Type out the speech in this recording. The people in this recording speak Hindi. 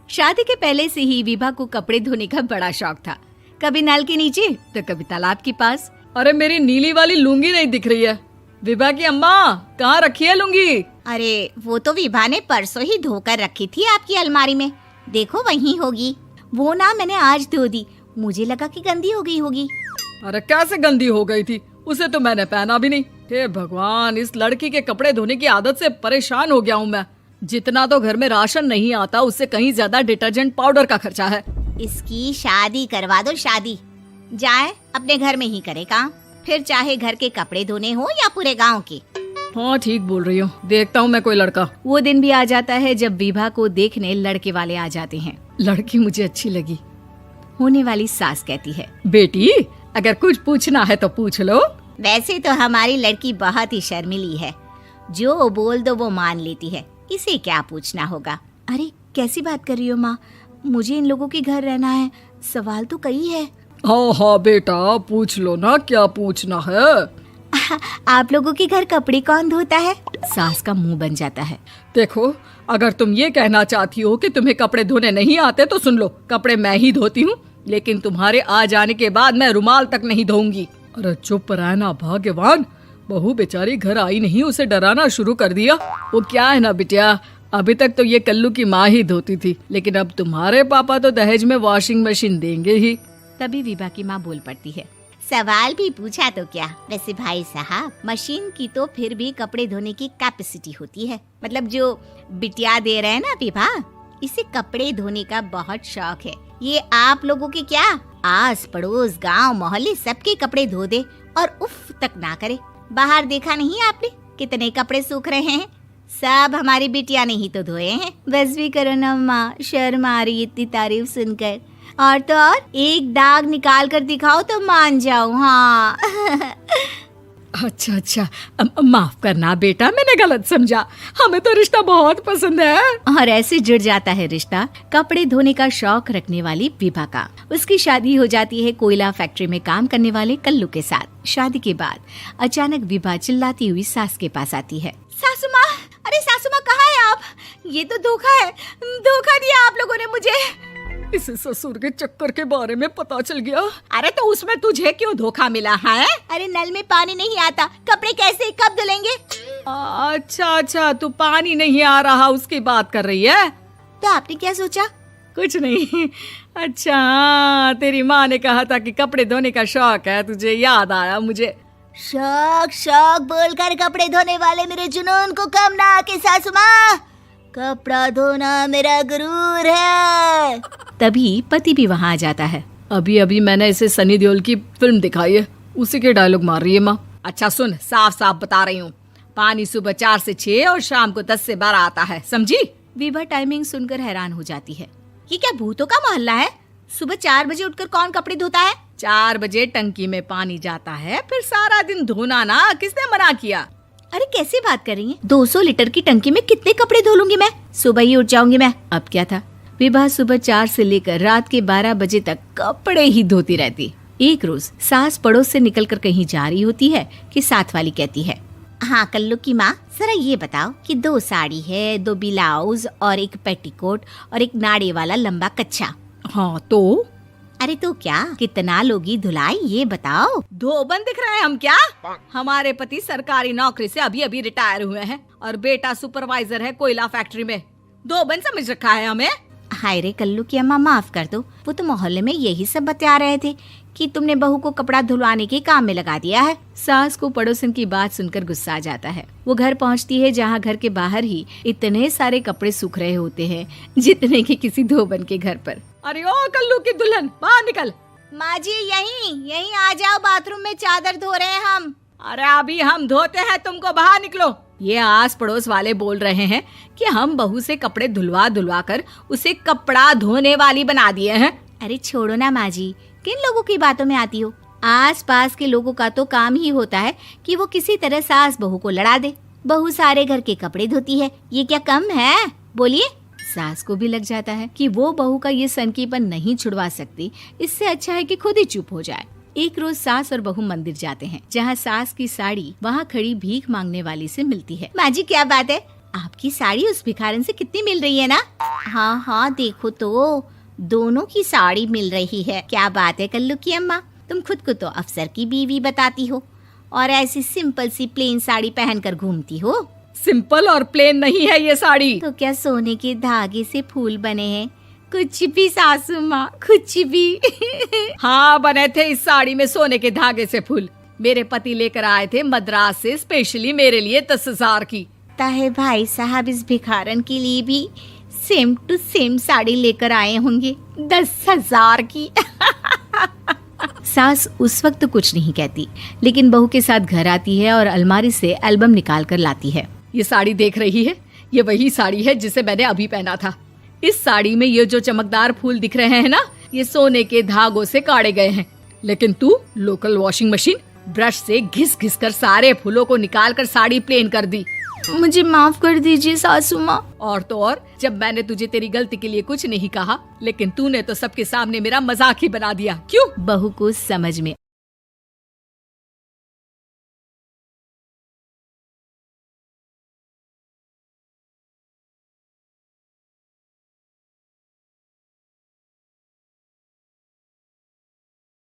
शादी के पहले से ही विभा को कपड़े धोने का बड़ा शौक था। कभी नल के नीचे तो कभी तालाब के पास। अरे मेरी नीली वाली लुंगी नहीं दिख रही है। विभा की अम्मा, कहाँ रखी है लुंगी? अरे वो तो विभा ने परसों ही धोकर रखी थी आपकी अलमारी में, देखो वहीं होगी। वो ना मैंने आज धो दी, मुझे लगा कि गंदी हो गई होगी। अरे कैसे गंदी हो गई थी? उसे तो मैंने पहना भी नहीं। हे भगवान, इस लड़की के कपड़े धोने की आदत से परेशान हो गया हूँ मैं। जितना तो घर में राशन नहीं आता उससे कहीं ज्यादा डिटर्जेंट पाउडर का खर्चा है। इसकी शादी करवा दो, शादी जाए अपने घर में ही करे काम, फिर चाहे घर के कपड़े धोने हो या पूरे गांव के। हाँ ठीक बोल रही हो, देखता हूँ मैं कोई लड़का। वो दिन भी आ जाता है जब विभा को देखने लड़के वाले आ जाते हैं। लड़की मुझे अच्छी लगी। होने वाली सास कहती है, बेटी अगर कुछ पूछना है तो पूछ लो। वैसे तो हमारी लड़की बहुत ही शर्मीली है, जो बोल दो वो मान लेती है, इसे क्या पूछना होगा। अरे कैसी बात कर रही हो माँ, मुझे इन लोगों के घर रहना है, सवाल तो कई है। हाँ हाँ बेटा, पूछ लो ना, क्या पूछना है। आप लोगों के घर कपड़े कौन धोता है? सास का मुंह बन जाता है। देखो, अगर तुम ये कहना चाहती हो कि तुम्हें कपड़े धोने नहीं आते तो सुन लो, कपड़े मैं ही धोती हूँ, लेकिन तुम्हारे आ जाने के बाद मैं रुमाल तक नहीं धोऊंगी। अरे चुप रहना भाग्यवान, बहू बेचारी घर आई नहीं, उसे डराना शुरू कर दिया। वो क्या है ना बिटिया, अभी तक तो ये कल्लू की माँ ही धोती थी, लेकिन अब तुम्हारे पापा तो दहेज में वॉशिंग मशीन देंगे ही। तभी विभा की माँ बोल पड़ती है, सवाल भी पूछा तो क्या। वैसे भाई साहब, मशीन की तो फिर भी कपड़े धोने की कैपेसिटी होती है, मतलब जो बिटिया दे रहे हैं ना विभा, इसे कपड़े धोने का बहुत शौक है। ये आप लोगों के क्या आस पड़ोस गांव मोहल्ले सबके कपड़े धो दे और उफ तक ना करे। बाहर देखा नहीं आपने कितने कपड़े सूख रहे हैं, सब हमारी बिटिया ने ही तो धोए हैं। बस भी करो ना माँ, शर्म आ रही इतनी तारीफ सुनकर। और तो और एक दाग निकाल कर दिखाओ तो मान जाऊं। हाँ अच्छा अच्छा, माफ करना बेटा, मैंने गलत समझा। हमें तो रिश्ता बहुत पसंद है। और ऐसे जुड़ जाता है रिश्ता कपड़े धोने का शौक रखने वाली विभा का। उसकी शादी हो जाती है कोयला फैक्ट्री में काम करने वाले कल्लू के साथ। शादी के बाद अचानक विभा चिल्लाती हुई सास के पास आती है। सासू माँ, अरे सासू माँ कहाँ है आप? ये तो धोखा है, धोखा दिया आप लोगों ने मुझे। इसे ससुर के चक्कर के बारे में पता चल गया। अरे तो उसमें तुझे क्यों धोखा मिला है? अरे नल में पानी नहीं आता, कपड़े कैसे कब धुलेंगे? अच्छा अच्छा, तू पानी नहीं आ रहा उसकी बात कर रही है। तो आपने क्या सोचा? कुछ नहीं। अच्छा, तेरी माँ ने कहा था कि कपड़े धोने का शौक है तुझे, याद आया मुझे। शौक शौक बोलकर कपड़े धोने वाले मेरे जुनून को कम ना आके सासू माँ, कपड़ा धोना मेरा गुरूर है। तभी पति भी वहाँ आ जाता है। अभी अभी मैंने इसे सनी देओल की फिल्म दिखाई है, उसी के डायलॉग मार रही है माँ। अच्छा सुन, साफ साफ बता रही हूँ, पानी सुबह 4 से 6 और शाम को 10 से 12 आता है, समझी? विभा टाइमिंग सुनकर हैरान हो जाती है। ये क्या भूतों का मोहल्ला है? सुबह 4 बजे उठकर कौन कपड़े धोता है? 4 बजे टंकी में पानी जाता है, फिर सारा दिन धोना ना, किसने मना किया? अरे कैसी बात कर रही हैं? 200 लीटर की टंकी में कितने कपड़े धो लूंगी मैं, सुबह ही उठ जाऊंगी मैं। अब क्या था, विभा सुबह 4 से लेकर रात के 12 बजे तक कपड़े ही धोती रहती। एक रोज सास पड़ोस से निकलकर कहीं जा रही होती है कि साथ वाली कहती है, हाँ कल्लू की माँ, जरा ये बताओ कि 2 साड़ी है, 2 ब्लाउज और एक पेटीकोट और एक नाड़े वाला लंबा कच्छा। हाँ तो? अरे तो क्या, कितना लोगी धुलाई ये बताओ। धोबन दिख रहे हैं हम क्या? हमारे पति सरकारी नौकरी से अभी अभी रिटायर हुए हैं और बेटा सुपरवाइजर है कोयला फैक्ट्री में। धोबन समझ रखा है हमें। हाय रे कल्लू की अम्मा, माफ कर दो, वो तो मोहल्ले में यही सब बता रहे थे कि तुमने बहू को कपड़ा धुलवाने के काम में लगा दिया है। सास को पड़ोसन की बात सुनकर गुस्सा आ जाता है। वो घर पहुंचती है जहां घर के बाहर ही इतने सारे कपड़े सूख रहे होते हैं जितने कि किसी धोबन के घर पर। अरे ओ कल्लू की दुल्हन, बाहर निकल। माँ जी यहीं आ जाओ, बाथरूम में चादर धो रहे हैं हम। अरे अभी हम धोते हैं, तुमको बाहर निकलो। ये आस पड़ोस वाले बोल रहे हैं कि हम बहू से कपड़े धुलवा धुलवा कर उसे कपड़ा धोने वाली बना दिए हैं। अरे छोड़ो ना माँ जी, किन लोगों की बातों में आती हो? आस पास के लोगों का तो काम ही होता है कि वो किसी तरह सास बहू को लड़ा दे। बहू सारे घर के कपड़े धोती है, ये क्या कम है? बोलिए। सास को भी लग जाता है कि वो बहू का ये सनकीपन नहीं छुड़वा सकती, इससे अच्छा है कि खुद ही चुप हो जाए। एक रोज सास और बहू मंदिर जाते हैं, जहाँ सास की साड़ी वहाँ खड़ी भीख मांगने वाली से मिलती है। माँ जी क्या बात है, आपकी साड़ी उस भिखारन से कितनी मिल रही है ना? हाँ हाँ देखो तो, दोनों की साड़ी मिल रही है। क्या बात है कल्लू की अम्मा, तुम खुद को तो अफसर की बीवी बताती हो और ऐसी सिंपल सी प्लेन साड़ी पहनकर घूमती हो। सिंपल और प्लेन नहीं है ये साड़ी। तो क्या सोने के धागे से फूल बने हैं? कुछ भी सासू माँ, कुछ भी। हाँ, बने थे इस साड़ी में सोने के धागे से फूल। मेरे पति लेकर आए थे मद्रास से स्पेशली मेरे लिए 10,000 की। ताहे भाई साहब इस भिखारन के लिए भी सेम टू सेम साड़ी लेकर आए होंगे 10,000 की। सास उस वक्त तो कुछ नहीं कहती, लेकिन बहू के साथ घर आती है और अलमारी से एल्बम निकाल कर लाती है। ये साड़ी देख रही है, ये वही साड़ी है जिसे मैंने अभी पहना था। इस साड़ी में ये जो चमकदार फूल दिख रहे हैं ना, ये सोने के धागों से काढ़े गए हैं। लेकिन तू लोकल वॉशिंग मशीन ब्रश से घिस घिस कर सारे फूलों को निकाल कर साड़ी प्लेन कर दी। मुझे माफ कर दीजिए सासू माँ। और तो और, जब मैंने तुझे तेरी गलती के लिए कुछ नहीं कहा, लेकिन तूने तो सबके सामने मेरा मजाक ही बना दिया। क्यों? बहू को समझ में